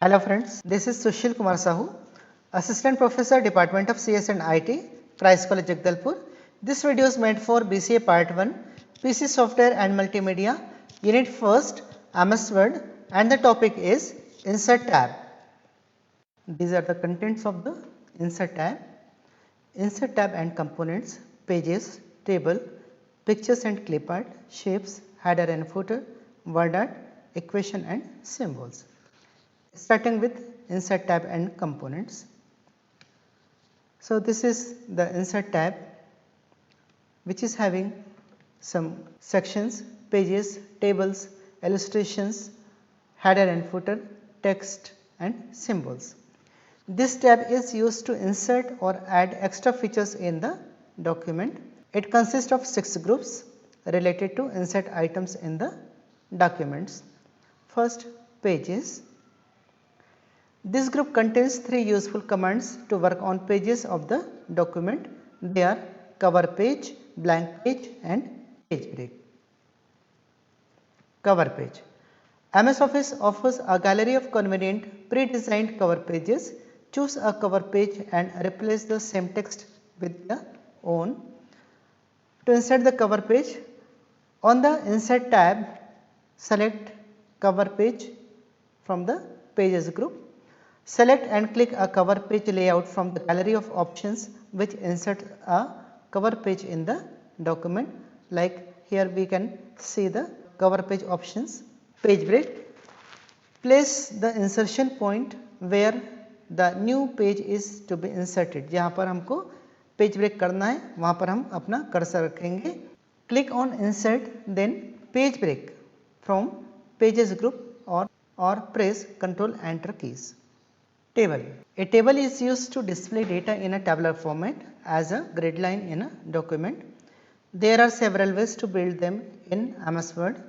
Hello friends, this is Sushil Kumar Sahu, Assistant Professor, Department of CS and IT, Christ College Jagdalpur. This video is meant for BCA Part 1, PC Software and Multimedia, Unit 1st, MS Word, and the topic is Insert tab. These are the contents of the Insert tab. Insert tab and components, pages, table, pictures and clip art, shapes, header and footer, word art, equation and symbols. Starting with insert tab and components. So this is the insert tab which is having some sections, pages, tables, illustrations, header and footer, text and symbols. This tab is used to insert or add extra features in the document. It consists of 6 groups related to insert items in the documents. First, pages. This group contains 3 useful commands to work on pages of the document. They are cover page, blank page and page break. Cover page. MS Office offers a gallery of convenient pre-designed cover pages. Choose a cover page and replace the same text with your own. To insert the cover page, on the Insert tab, select cover page from the pages group. Select and click a cover page layout from the gallery of options which insert a cover page in the document. Like here we can see the cover page options. Page break. Place the insertion point where the new page is to be inserted. जहाँ पर हमको page break करना है वहाँ पर हम अपना cursor रखेंगे. Click on insert then page break from pages group or press Ctrl Enter keys. Table. A table is used to display data in a tabular format as a grid line in a document. There are several ways to build them in MS Word.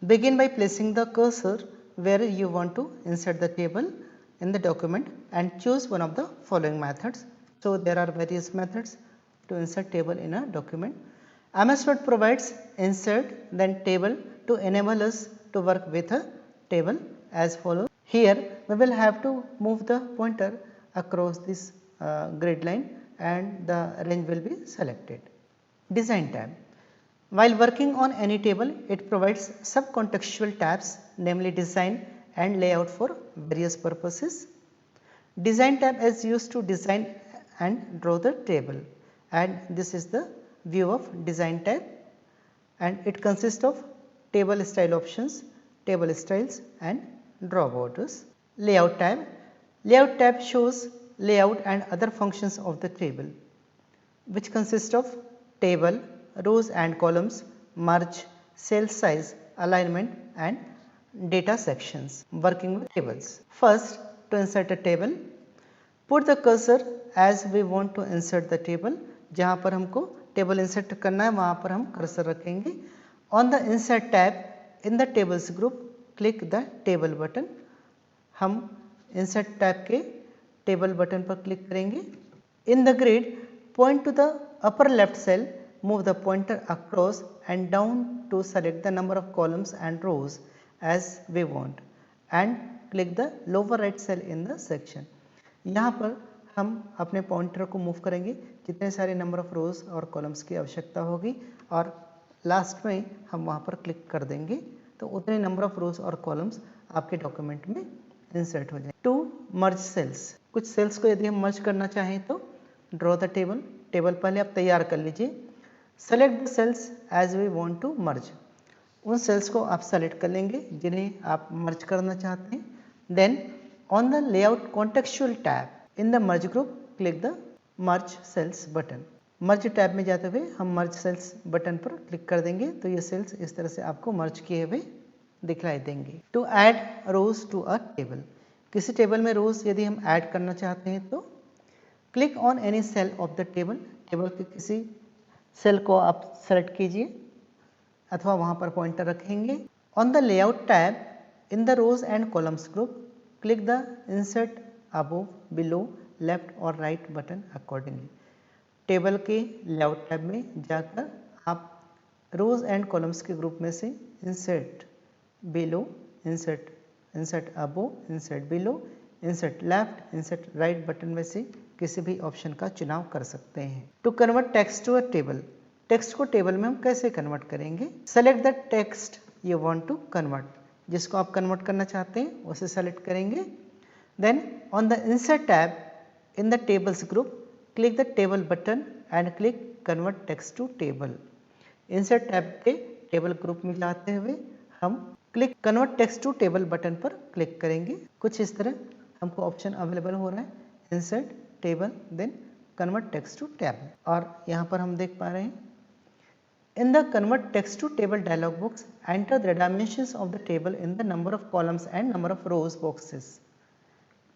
Begin by placing the cursor where you want to insert the table in the document and choose one of the following methods. So there are various methods to insert table in a document. MS Word provides insert then table to enable us to work with a table as follows. Here we will have to move the pointer across this grid line and the range will be selected. Design tab. While working on any table, it provides subcontextual tabs, namely design and layout for various purposes. Design tab is used to design and draw the table, and this is the view of design tab, and it consists of table style options, table styles and draw borders. Layout tab. Layout tab shows layout and other functions of the table, which consist of table, rows and columns, merge, cell size, alignment and data sections. Working with tables. First, to insert a table, put the cursor as we want to insert the table. जहाँ पर हमको table insert करना है वहाँ पर हम cursor रखेंगे. On the insert tab in the tables group, click the table button. हम insert टैब के टेबल बटन पर क्लिक करेंगे. In the grid, point to the upper left cell, move the pointer across and down to select the number of columns and rows as we want and click the lower right cell in the section. यहाँ पर हम अपने pointer को move करेंगे जितने सारे number of रोज और columns की आवश्यकता होगी और लास्ट में हम वहाँ पर क्लिक कर देंगे तो उतने नंबर ऑफ रोज और कॉलम्स आपके डॉक्यूमेंट में इंसर्ट हो जाए. To merge cells. कुछ सेल्स को यदि हम मर्ज करना चाहें तो ड्रॉ द टेबल. टेबल पहले आप तैयार कर लीजिए. Select the cells as we want to merge. उन सेल्स को आप सेलेक्ट कर लेंगे जिन्हें आप मर्ज करना चाहते हैं. Then on the layout contextual tab in the merge group click the merge cells button. Merge tab में जाते हुए हम मर्ज सेल्स बटन पर क्लिक कर देंगे तो ये सेल्स इस तरह से आपको मर्ज किए हुए दिखलाई देंगे. To add rows to a table. किसी टेबल में रोज यदि हम ऐड करना चाहते हैं तो click on any cell of the table. Table के किसी सेल को आप सेलेक्ट कीजिए अथवा वहाँ पर पॉइंटर रखेंगे. On the layout tab in the rows and columns group click the insert above, below, left और राइट बटन अकॉर्डिंगली. टेबल के लेआउट टैब में जाकर आप रोज एंड कॉलम्स के ग्रुप में से insert below, insert insert above, insert below, insert left, insert right button में से किसी भी ऑप्शन का चुनाव कर सकते हैं। To convert text to a table, text को टेबल में हम कैसे कन्वर्ट करेंगे? Select the text you want to convert, जिसको आप कन्वर्ट करना चाहते हैं उसे सेलेक्ट करेंगे। Then on the insert tab in the tables group click the table button and click convert text to table. Insert tab के table group में जाते हुए हम click convert text to table button पर क्लिक करेंगे। कुछ इस तरह हमको ऑप्शन अवेलेबल हो रहा है, insert table then convert text to table. और यहाँ पर हम देख पा रहे हैं in the convert text to table dialog box enter the dimensions of the table in the number of columns and number of rows boxes।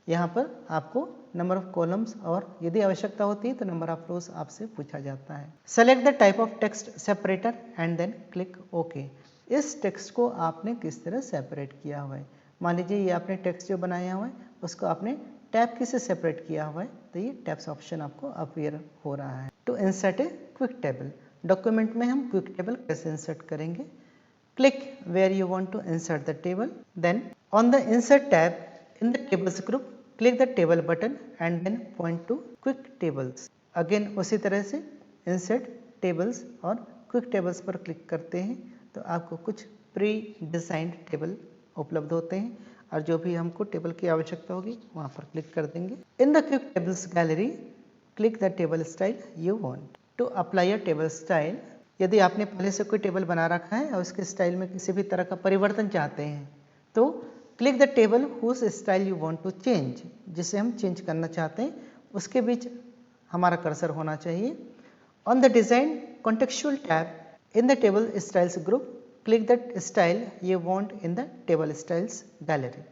यहाँ पर आपको नंबर ऑफ कॉलम्स और यदि आवश्यकता होती है तो नंबर ऑफ रोज आपसे पूछा जाता है। Select the type of text separator and then click okay. इस टेक्स्ट को आपने किस तरह सेपरेट किया हुआ है? मान लीजिए ये आपने टेक्स्ट जो बनाया हुआ है उसको आपने टैब की से सेपरेट किया हुआ है, तो ये टैब्स ऑप्शन आपको अपीयर हो रहा है। To insert a quick table, document में हम क्विक टेबल कैसे इंसर्ट करेंगे? Click where you want to insert the table, then on the insert tab in the tables group click the table button and then point to quick tables. Again उसी तरह से insert tables और quick tables पर click करते हैं तो आपको कुछ प्री डिजाइंड टेबल उपलब्ध होते हैं और जो भी हमको टेबल की आवश्यकता होगी वहाँ पर क्लिक कर देंगे। In the quick tables gallery click the table style you want to apply a table style. यदि आपने पहले से कोई टेबल बना रखा है और उसके स्टाइल में किसी भी तरह का परिवर्तन चाहते हैं तो click the table whose style you want to change, जिसे हम चेंज करना चाहते हैं उसके बीच हमारा कर्सर होना चाहिए। On the design contextual tab in the table styles group click the style you want in the table styles gallery.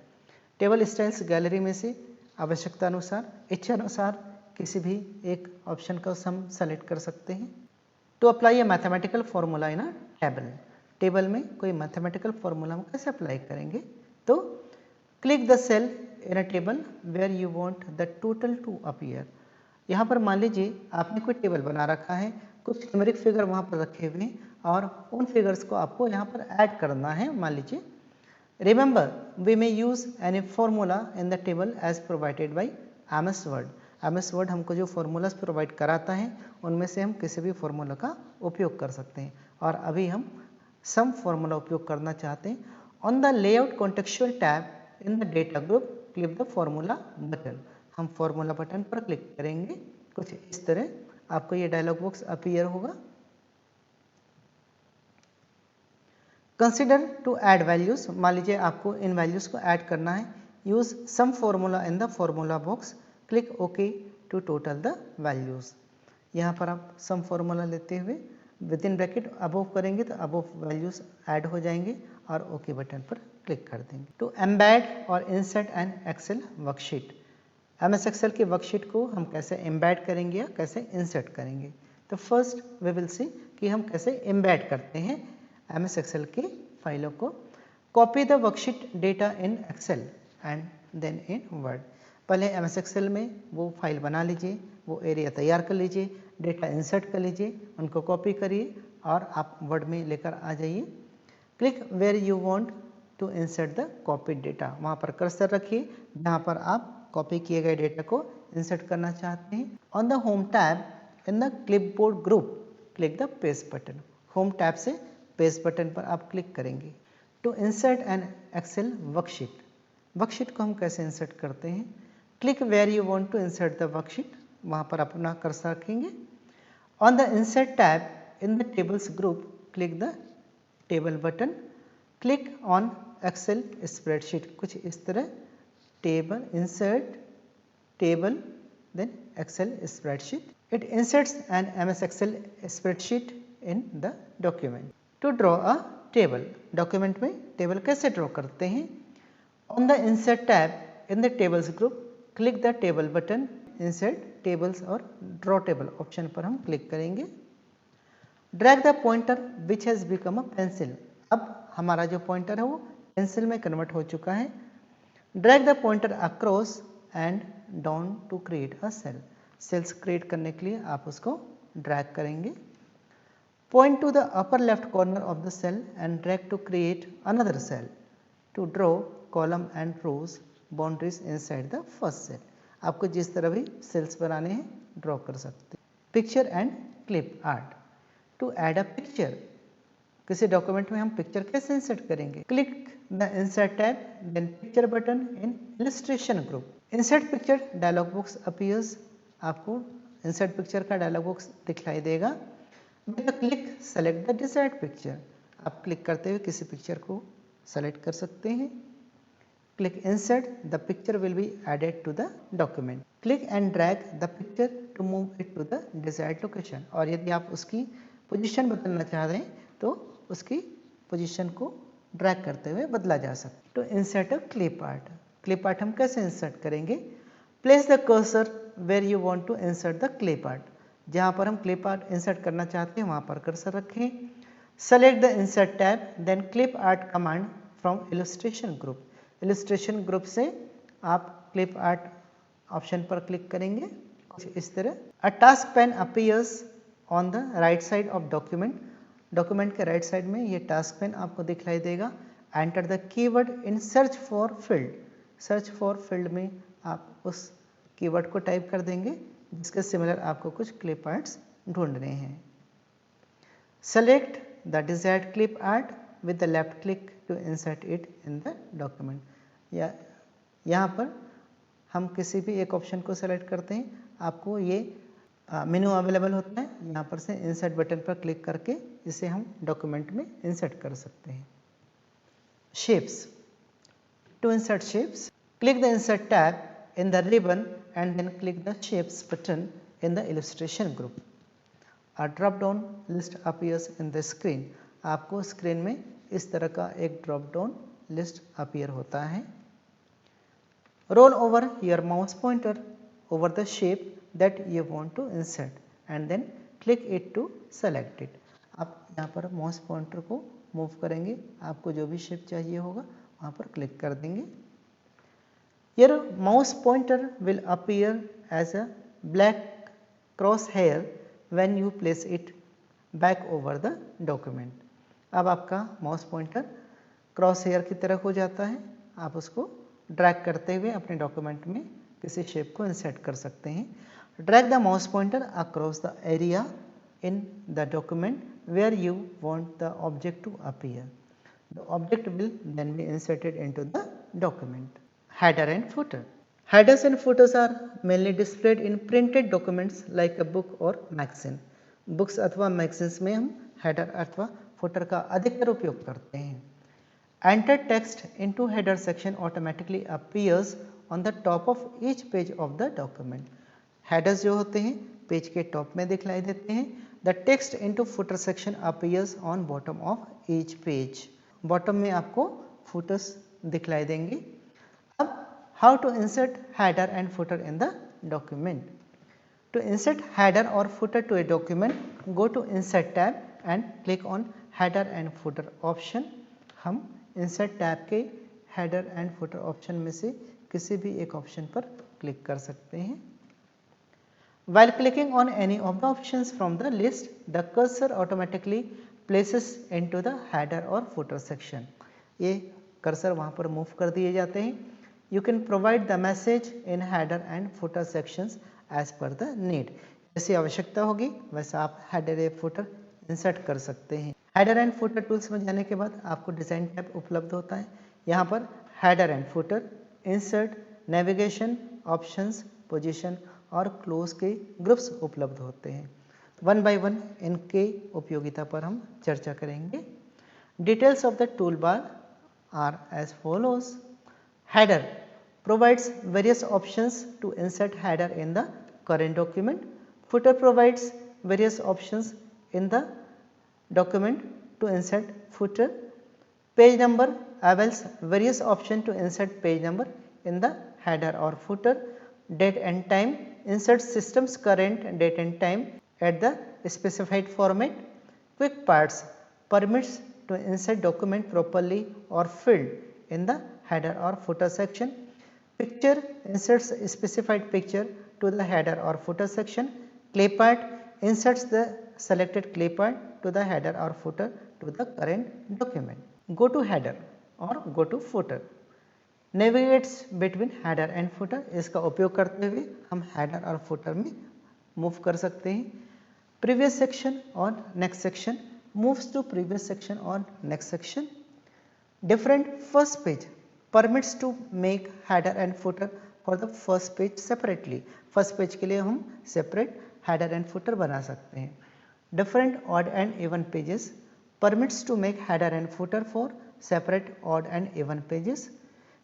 Table styles gallery में से आवश्यकता अनुसार इच्छा अनुसार किसी भी एक ऑप्शन को हम सेलेक्ट कर सकते हैं। To apply a mathematical formula in a table, table में कोई मैथमेटिकल फॉर्मूला हम कैसे अप्लाई करेंगे? तो click the cell in a table where you want the total to appear. यहाँ पर मान लीजिए आपने कोई टेबल बना रखा है, कुछ न्यूमेरिक फिगर वहाँ पर रखे हुए हैं और उन फिगर्स को आपको यहाँ पर ऐड करना है। मान लीजिए remember we may use any formula in the table as provided by MS word. MS word हमको जो फॉर्मूलाज प्रोवाइड कराता है उनमें से हम किसी भी फॉर्मूला का उपयोग कर सकते हैं और अभी हम सम फॉर्मूला उपयोग करना चाहते हैं। On the layout contextual tab in the data group click the formula button, हम फॉर्मूला बटन पर क्लिक करेंगे। कुछ इस तरह आपको ये डायलॉग बॉक्स अपीयर होगा। कंसिडर टू ऐड वैल्यूज, मान लीजिए आपको इन वैल्यूज को ऐड करना है। Use sum formula in the formula box click okay to total the values. यहाँ पर आप सम फॉर्मूला लेते हुए विद इन ब्रैकेट अबोव करेंगे तो अबोव वैल्यूज ऐड हो जाएंगे और ओके बटन पर क्लिक कर देंगे। To embed or insert an Excel worksheet, MS Excel की वर्कशीट को हम कैसे एम्बेड करेंगे या कैसे इंसर्ट करेंगे? तो फर्स्ट वी विल सी कि हम कैसे एम्बेड करते हैं MS एक्सेल की फाइलों को। Copy the worksheet data in Excel and then in Word. पहले MS एक्सेल में वो फाइल बना लीजिए, वो एरिया तैयार कर लीजिए, डेटा इंसर्ट कर लीजिए, उनको कॉपी करिए और आप वर्ड में लेकर आ जाइए। Click where you want to insert the copy data, वहाँ पर कर्सर रखिए जहाँ पर आप कॉपी किए गए डेटा को इंसर्ट करना चाहते हैं। On the home tab in the clipboard group click the paste button, home tab से पेस्ट बटन पर आप क्लिक करेंगे। To insert an Excel worksheet, worksheet को हम कैसे इंसर्ट करते हैं? Click where you want to insert the worksheet, वहाँ पर अपना कर्सर रखेंगे। On the insert tab in the tables group click the table button, click on Excel spreadsheet. कुछ इस तरह table insert table then Excel spreadsheet. It inserts an MS Excel spreadsheet in the document. To draw a table, document में table कैसे draw करते हैं? On the insert tab in the tables group click the table button, insert tables और draw table option पर हम click करेंगे। Drag the pointer which has become a pencil, अब हमारा जो पॉइंटर है वो पेंसिल में कन्वर्ट हो चुका है। Drag the pointer across and down to create a cell, cells create करने के लिए आप उसको ड्रैग करेंगे। Point to the upper left corner of the cell and drag to create another cell. To draw column and rows boundaries inside the first cell. आपको जिस तरह भी सेल्स बनाने हैं ड्रॉ कर सकते हैं. Picture and clip art. To add a picture, किसी डॉक्यूमेंट में हम पिक्चर कैसे इंसर्ट करेंगे. Click the insert tab, then picture button in illustration group. Insert picture dialog box appears. आपको इंसर्ट पिक्चर का डायलॉग बॉक्स दिखलाई देगा. With click select the desired picture. आप क्लिक करते हुए किसी पिक्चर को सेलेक्ट कर सकते हैं. Click insert, the picture will be added to the document. Click and drag the picture to move it to the desired location. और यदि आप उसकी पोजीशन बदलना चाह रहे हैं तो उसकी पोजीशन को ड्रैग करते हुए बदला जा सकता है. To insert a clip art. Clip art हम कैसे इंसर्ट करेंगे. Place the cursor where you want to insert the clip art. जहाँ पर हम क्लिप आर्ट इंसर्ट करना चाहते हैं वहाँ पर कर्सर रखें. Select the insert tab, then clip art command from illustration group. Illustration group से आप क्लिप आर्ट ऑप्शन पर क्लिक करेंगे कुछ इस तरह. A task pane appears on the right side of document. Document के राइट साइड में ये टास्क पैन आपको दिखलाई देगा. Enter the keyword in search for field. Search for field में आप उस कीवर्ड को टाइप कर देंगे जिसके सिमिलर आपको कुछ क्लिप आर्ट्स ढूंढने हैं. Select the desired clip art with the left click to insert it in the document. या यहाँ पर हम किसी भी एक ऑप्शन को सेलेक्ट करते हैं, आपको ये मेनू अवेलेबल होता है. यहाँ पर से इंसर्ट बटन पर क्लिक करके इसे हम डॉक्यूमेंट में इंसर्ट कर सकते हैं. Shapes. To insert shapes, click the insert tab in the ribbon and then click the shapes button in the illustration group. A drop down list appears in the screen. आपको screen में इस तरह का एक drop down list appear होता है. Roll over your mouse pointer over the shape that you want to insert and then click it to select it. आप यहाँ पर माउस पॉइंटर को मूव करेंगे, आपको जो भी शेप चाहिए होगा वहाँ पर क्लिक कर देंगे. Your mouse pointer will appear as a black cross hair when you place it back over the document. अब आपका माउस पॉइंटर क्रॉस हेयर की तरह हो जाता है. आप उसको ड्रैग करते हुए अपने डॉक्यूमेंट में किसी शेप को इंसर्ट कर सकते हैं. Drag the mouse pointer across the area in the document where you want the object to appear. The object will then be inserted into the document. Header and footer. Headers and footers are mainly displayed in printed documents like a book or magazine. Books अथवा magazines में हम header अथवा footer का अधिकतर उपयोग करते हैं. Enter text into header section automatically appears on the top of each page of the document. Headers जो होते हैं पेज के टॉप में दिखलाई देते हैं. The text into footer section appears on bottom of each page. Bottom में आपको footers दिखलाई देंगे. How to insert header and footer in the document. To insert header or footer to a document, go to Insert tab and click on Header and Footer option. हम Insert tab के Header and Footer option में से किसी भी एक option पर click कर सकते हैं. While clicking on any of the options from the list, the cursor automatically places into the header or footer section. ये कर्सर वहाँ पर मूव कर दिए जाते हैं. You can provide the message in header and footer sections as per the need. जैसी आवश्यकता होगी वैसा आप header या footer इंसर्ट कर सकते हैं. header and footer टूल्स में जाने के बाद आपको डिज़ाइन टैब उपलब्ध होता है. यहाँ पर header and footer, insert, navigation, options, position और close के ग्रुप्स उपलब्ध होते हैं. वन बाय वन इनके उपयोगिता पर हम चर्चा करेंगे. Details of the toolbar are as follows. Header provides various options to insert header in the current document. Footer provides various options in the document to insert footer. Page number avails various options to insert page number in the header or footer. Date and time insert system's current date and time at the specified format. Quick parts permits to insert document properly or filled in the header or footer section. Picture inserts a specified picture to the header or footer section. Clip art inserts the selected clip art to the header or footer to the current document. Go to header or go to footer. Navigates between header and footer, इसका उपयोग करते हुए हम header और footer में move कर सकते हैं। प्रीवियस सेक्शन और next section, moves to previous section और next section. Different first page permits to make header and footer for the first page separately, first page के लिए हम सेपरेट हेडर एंड फुटर बना सकते हैं। Different odd and even pages permits to make header and footer for separate odd and even pages.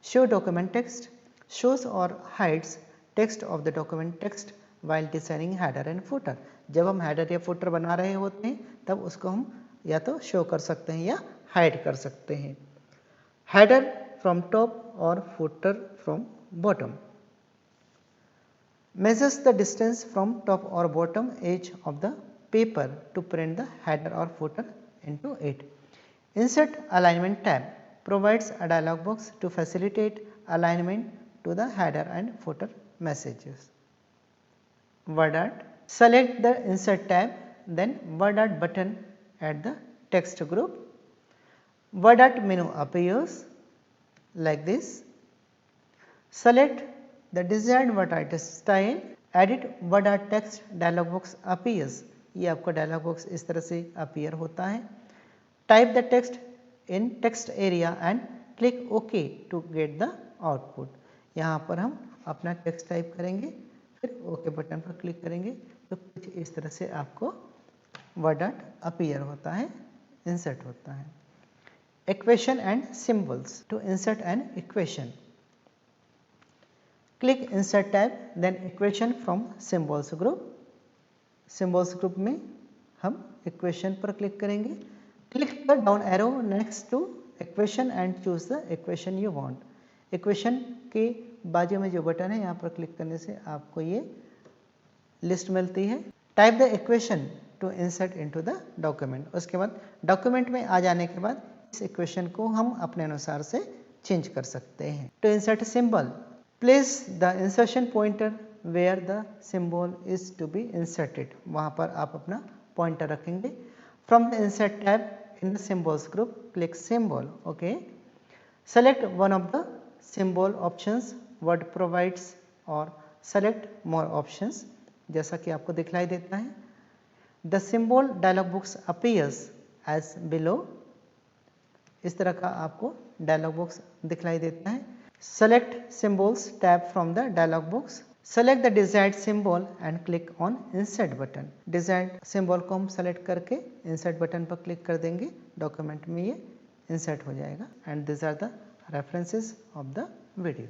Show document text shows or hides text of the document text while designing header and footer. जब हम header या footer बना रहे होते हैं तब उसको हम या तो show कर सकते हैं या hide कर सकते हैं। Header from top और footer from bottom. Measures the distance from top or bottom edge of the paper to print the header or footer into it. Insert alignment tab provides a dialog box to facilitate alignment to the header and footer messages. Word art. Select the insert tab, then word art button at the text group. Word art menu appears like this. Select the desired word art style. Edit word art text dialog box appears. ये आपका dialogue box इस तरह से appear होता है। Type the text in text area and click okay to get the output. यहाँ पर हम अपना टेक्स्ट टाइप करेंगे, फिर ओके बटन पर क्लिक करेंगे तो कुछ इस तरह से आपको वर्ड आर्ट अपीयर होता है, इंसर्ट होता है। Equation and symbols. To insert an equation, click insert tab, then equation from symbols group. Symbols group में हम इक्वेशन पर क्लिक करेंगे। Click the down arrow next to equation and choose the equation you want. Equation के बाजू में जो button है यहाँ पर क्लिक करने से आपको ये लिस्ट मिलती है। Type the equation two insert into the document. उसके बाद डॉक्यूमेंट में आ जाने के बाद इस इक्वेशन को हम अपने अनुसार से चेंज कर सकते हैं। To insert symbol, place the insertion pointer where the symbol is to be inserted, वहाँ पर आप अपना पॉइंटर रखेंगे। From the insert tab in the symbols group click symbol, okay. Select one of the symbol options Word provides और select more options, जैसा कि आपको दिखलाई देता है। The symbol dialog box appears as below, इस तरह का आपको डायलॉग बॉक्स दिखलाई देता है। Select symbols tab from the dialog box, select the desired symbol and click on insert button. Desired symbol को हम सेलेक्ट करके इंसर्ट बटन पर क्लिक कर देंगे, डॉक्यूमेंट में ये इंसर्ट हो जाएगा। And this are the references of the video.